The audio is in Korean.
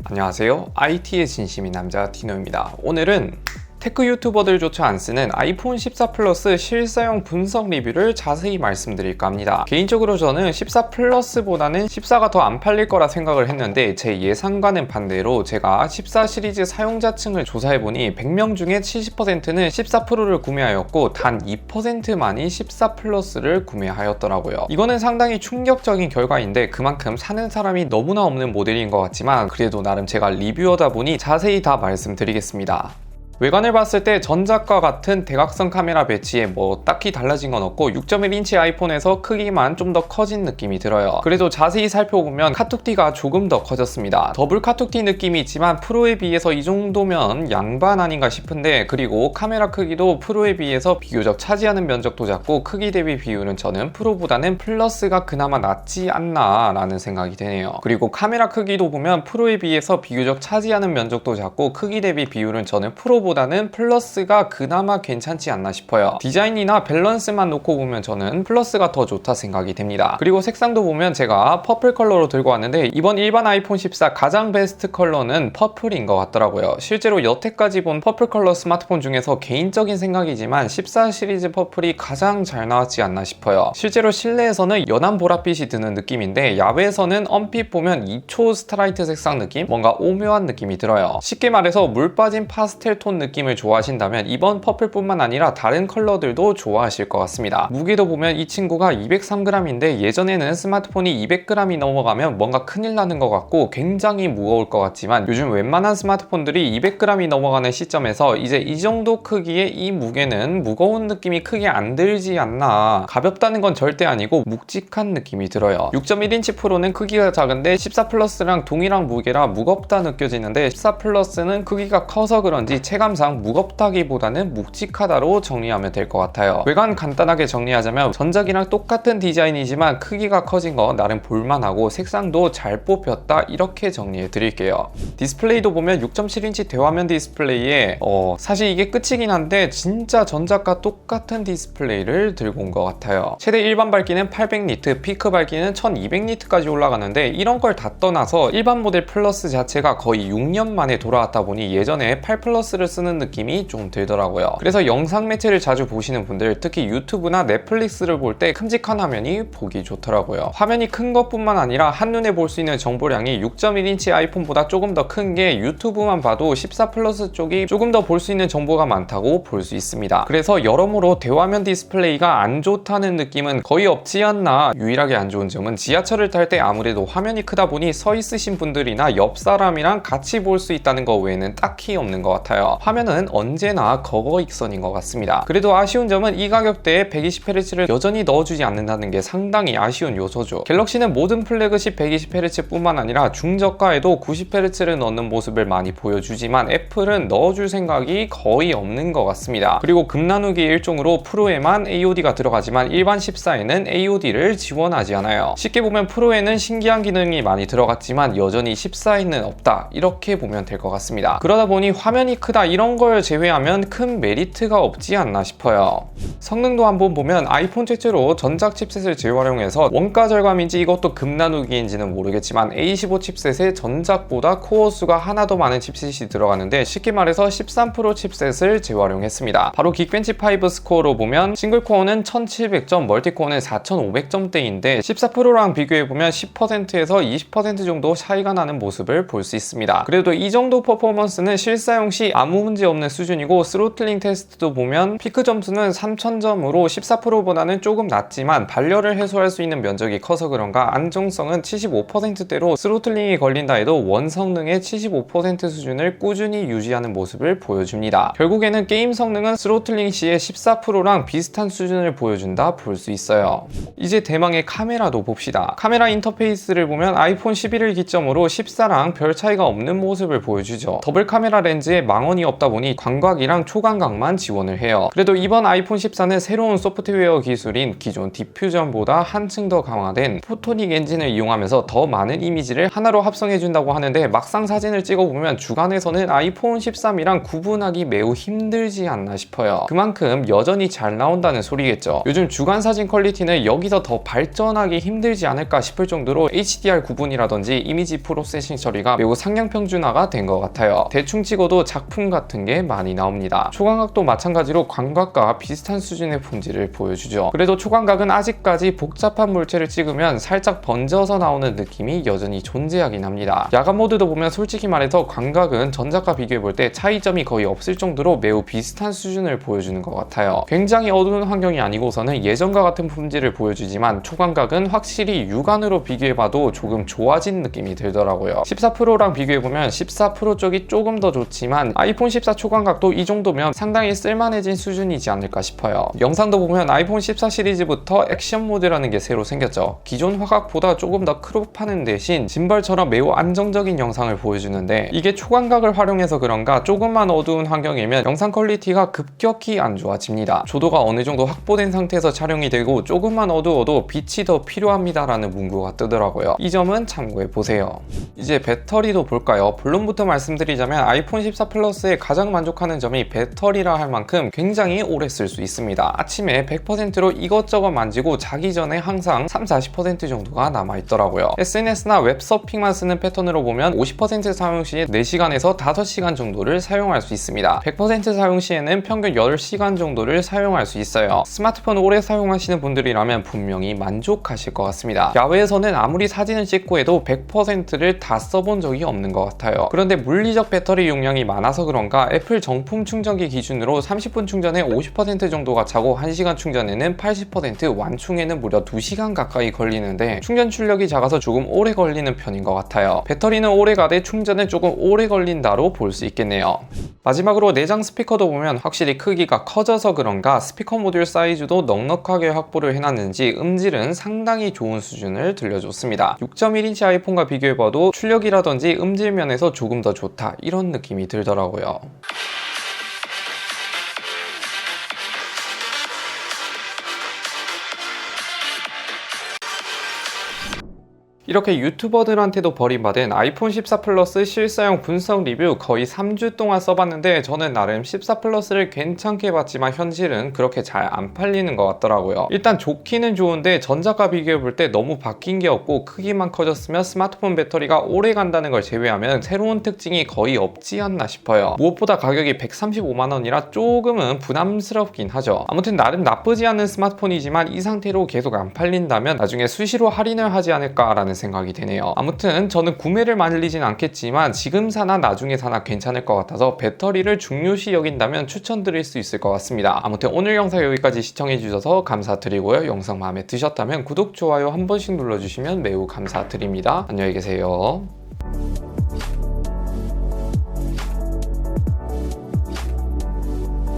안녕하세요. IT의 진심인 남자 디노입니다. 오늘은 테크 유튜버들조차 안 쓰는 아이폰 14 플러스 실사용 분석 리뷰를 자세히 말씀드릴까 합니다. 개인적으로 저는 14 플러스보다는 14가 더 안 팔릴 거라 생각을 했는데 제 예상과는 반대로 제가 14 시리즈 사용자층을 조사해보니 100명 중에 70%는 14 프로를 구매하였고 단 2%만이 14 플러스를 구매하였더라고요. 이거는 상당히 충격적인 결과인데 그만큼 사는 사람이 너무나 없는 모델인 것 같지만 그래도 나름 제가 리뷰어다 보니 자세히 다 말씀드리겠습니다. 외관을 봤을 때 전작과 같은 대각선 카메라 배치에 딱히 달라진 건 없고 6.1인치 아이폰에서 크기만 좀 더 커진 느낌이 들어요. 그래도 자세히 살펴보면 카툭티가 조금 더 커졌습니다. 더블 카툭티 느낌이 있지만 프로에 비해서 이 정도면 양반 아닌가 싶은데, 그리고 카메라 크기도 프로에 비해서 비교적 차지하는 면적도 작고 크기 대비 비율은 저는 프로보다는 플러스가 그나마 낫지 않나 라는 생각이 드네요. 그리고 카메라 크기도 보면 프로에 비해서 비교적 차지하는 면적도 작고 크기 대비 비율은 저는 프로보다는 플러스가 그나마 괜찮지 않나 싶어요. 디자인이나 밸런스만 놓고 보면 저는 플러스가 더 좋다 생각이 됩니다. 그리고 색상도 보면 제가 퍼플 컬러로 들고 왔는데 이번 일반 아이폰 14 가장 베스트 컬러는 퍼플인 것 같더라고요. 실제로 여태까지 본 퍼플 컬러 스마트폰 중에서 개인적인 생각이지만 14 시리즈 퍼플이 가장 잘 나왔지 않나 싶어요. 실제로 실내에서는 연한 보랏빛이 드는 느낌인데 야외에서는 언핏 보면 2초 스트라이트 색상 느낌? 뭔가 오묘한 느낌이 들어요. 쉽게 말해서 물 빠진 파스텔 톤 느낌을 좋아하신다면 이번 퍼플뿐만 아니라 다른 컬러들도 좋아하실 것 같습니다. 무게도 보면 이 친구가 203g인데 예전에는 스마트폰이 200g이 넘어가면 뭔가 큰일 나는 것 같고 굉장히 무거울 것 같지만 요즘 웬만한 스마트폰들이 200g이 넘어가는 시점에서 이제 이 정도 크기의 이 무게는 무거운 느낌이 크게 안 들지 않나. 가볍다는 건 절대 아니고 묵직한 느낌이 들어요. 6.1인치 프로는 크기가 작은데 14 플러스랑 동일한 무게라 무겁다 느껴지는데 14 플러스는 크기가 커서 그런지 체감상 무겁다기보다는 묵직하다로 정리하면 될 것 같아요. 외관 간단하게 정리하자면 전작이랑 똑같은 디자인이지만 크기가 커진 거 나름 볼만하고 색상도 잘 뽑혔다 이렇게 정리해 드릴게요. 디스플레이도 보면 6.7인치 대화면 디스플레이에 사실 이게 끝이긴 한데 진짜 전작과 똑같은 디스플레이를 들고 온 것 같아요. 최대 일반 밝기는 800니트, 피크 밝기는 1200니트까지 올라가는데 이런 걸 다 떠나서 일반 모델 플러스 자체가 거의 6년 만에 돌아왔다 보니 예전에 8 플러스를 쓰는 느낌이 좀 들더라고요. 그래서 영상 매체를 자주 보시는 분들, 특히 유튜브나 넷플릭스를 볼 때 큼직한 화면이 보기 좋더라고요. 화면이 큰 것뿐만 아니라 한눈에 볼 수 있는 정보량이 6.1인치 아이폰보다 조금 더 큰 게 유튜브만 봐도 14 플러스 쪽이 조금 더 볼 수 있는 정보가 많다고 볼 수 있습니다. 그래서 여러모로 대화면 디스플레이가 안 좋다는 느낌은 거의 없지 않나. 유일하게 안 좋은 점은 지하철을 탈 때 아무래도 화면이 크다 보니 서 있으신 분들이나 옆 사람이랑 같이 볼 수 있다는 거 외에는 딱히 없는 것 같아요. 화면은 언제나 거거익선인 것 같습니다. 그래도 아쉬운 점은 이 가격대에 120Hz를 여전히 넣어주지 않는다는 게 상당히 아쉬운 요소죠. 갤럭시는 모든 플래그십 120Hz 뿐만 아니라 중저가에도 90Hz를 넣는 모습을 많이 보여주지만 애플은 넣어줄 생각이 거의 없는 것 같습니다. 그리고 금나누기 일종으로 프로에만 AOD가 들어가지만 일반 14에는 AOD를 지원하지 않아요. 쉽게 보면 프로에는 신기한 기능이 많이 들어갔지만 여전히 14에는 없다 이렇게 보면 될 것 같습니다. 그러다 보니 화면이 크다 이런 걸 제외하면 큰 메리트가 없지 않나 싶어요. 성능도 한번 보면 아이폰 최초로 전작 칩셋을 재활용해서 원가 절감인지 이것도 금나누기인지는 모르겠지만 A15 칩셋에 전작보다 코어 수가 하나 더 많은 칩셋이 들어가는데 쉽게 말해서 13 프로 칩셋을 재활용했습니다. 바로 긱벤치 5 스코어로 보면 싱글 코어는 1700점, 멀티 코어는 4500점대인데 14 프로랑 비교해보면 10%에서 20% 정도 차이가 나는 모습을 볼 수 있습니다. 그래도 이 정도 퍼포먼스는 실사용 시 아무 문제 없는 수준이고 스로틀링 테스트도 보면 피크 점수는 3000점으로 14 프로보다는 조금 낮지만 발열을 해소할 수 있는 면적이 커서 그런가 안정성은 75%대로 스로틀링이 걸린다 해도 원성능의 75% 수준을 꾸준히 유지하는 모습을 보여줍니다. 결국에는 게임 성능은 스로틀링 시에 14 프로랑 비슷한 수준을 보여준다 볼 수 있어요. 이제 대망의 카메라도 봅시다. 카메라 인터페이스를 보면 아이폰 11을 기점으로 14랑 별 차이가 없는 모습을 보여주죠. 더블 카메라 렌즈에 망원이 없다 보니 광각이랑 초광각만 지원을 해요. 그래도 이번 아이폰 14는 새로운 소프트웨어 기술인 기존 디퓨전보다 한층 더 강화된 포토닉 엔진을 이용하면서 더 많은 이미지를 하나로 합성해준다고 하는데 막상 사진을 찍어보면 주간에서는 아이폰 13이랑 구분하기 매우 힘들지 않나 싶어요. 그만큼 여전히 잘 나온다는 소리겠죠. 요즘 주간 사진 퀄리티는 여기서 더 발전하기 힘들지 않을까 싶을 정도로 HDR 구분이라든지 이미지 프로세싱 처리가 매우 상향평준화가 된 것 같아요. 대충 찍어도 작품 같은 게 많이 나옵니다. 초광각도 마찬가지로 광각과 비슷한 수준의 품질을 보여주죠. 그래도 초광각은 아직까지 복잡한 물체를 찍으면 살짝 번져서 나오는 느낌이 여전히 존재하긴 합니다. 야간 모드도 보면 솔직히 말해서 광각은 전작과 비교해볼 때 차이점이 거의 없을 정도로 매우 비슷한 수준을 보여주는 것 같아요. 굉장히 어두운 환경이 아니고서는 예전과 같은 품질을 보여주지만 초광각은 확실히 육안으로 비교해봐도 조금 좋아진 느낌이 들더라고요. 14 프로랑 비교해보면 14 프로 쪽이 조금 더 좋지만 아이폰 14 초광각도 이 정도면 상당히 쓸만해진 수준이지 않을까 싶어요. 영상도 보면 아이폰 14 시리즈부터 액션 모드라는 게 새로 생겼죠. 기존 화각보다 조금 더 크롭하는 대신 짐벌처럼 매우 안정적인 영상을 보여주는데 이게 초광각을 활용해서 그런가 조금만 어두운 환경이면 영상 퀄리티가 급격히 안 좋아집니다. 조도가 어느 정도 확보된 상태에서 촬영이 되고 조금만 어두워도 빛이 더 필요합니다 라는 문구가 뜨더라고요. 이 점은 참고해보세요. 이제 배터리도 볼까요? 본론부터 말씀드리자면 아이폰 14 플러스에 가장 만족하는 점이 배터리라 할 만큼 굉장히 오래 쓸 수 있습니다. 아침에 100%로 이것저것 만지고 자기 전에 항상 30-40% 정도가 남아있더라고요. SNS나 웹서핑만 쓰는 패턴으로 보면 50% 사용 시에 4시간에서 5시간 정도를 사용할 수 있습니다. 100% 사용 시에는 평균 10시간 정도를 사용할 수 있어요. 스마트폰 오래 사용하시는 분들이라면 분명히 만족하실 것 같습니다. 야외에서는 아무리 사진을 찍고 해도 100%를 다 써본 적이 없는 것 같아요. 그런데 물리적 배터리 용량이 많아서 그런가 애플 정품 충전기 기준으로 30분 충전에 50% 정도가 차고 1시간 충전에는 80%, 완충에는 무려 2시간 가까이 걸리는데 충전 출력이 작아서 조금 오래 걸리는 편인 것 같아요. 배터리는 오래 가되 충전은 조금 오래 걸린다로 볼 수 있겠네요. 마지막으로 내장 스피커도 보면 확실히 크기가 커져서 그런가 스피커 모듈 사이즈도 넉넉하게 확보를 해놨는지 음질은 상당히 좋은 수준을 들려줬습니다. 6.1인치 아이폰과 비교해봐도 출력이라든지 음질 면에서 조금 더 좋다 이런 느낌이 들더라고요. 이렇게 유튜버들한테도 버림받은 아이폰 14 플러스 실사용 분석 리뷰 거의 3주 동안 써봤는데 저는 나름 14 플러스를 괜찮게 봤지만 현실은 그렇게 잘 안 팔리는 것 같더라고요. 일단 좋기는 좋은데 전작과 비교해볼 때 너무 바뀐 게 없고 크기만 커졌으면 스마트폰 배터리가 오래 간다는 걸 제외하면 새로운 특징이 거의 없지 않나 싶어요. 무엇보다 가격이 135만원이라 조금은 부담스럽긴 하죠. 아무튼 나름 나쁘지 않은 스마트폰이지만 이 상태로 계속 안 팔린다면 나중에 수시로 할인을 하지 않을까라는 생각이 되네요. 아무튼 저는 구매를 말리진 않겠지만 지금 사나 나중에 사나 괜찮을 것 같아서 배터리를 중요시 여긴다면 추천드릴 수 있을 것 같습니다. 아무튼 오늘 영상 여기까지 시청해주셔서 감사드리고요. 영상 마음에 드셨다면 구독, 좋아요 한 번씩 눌러주시면 매우 감사드립니다. 안녕히 계세요.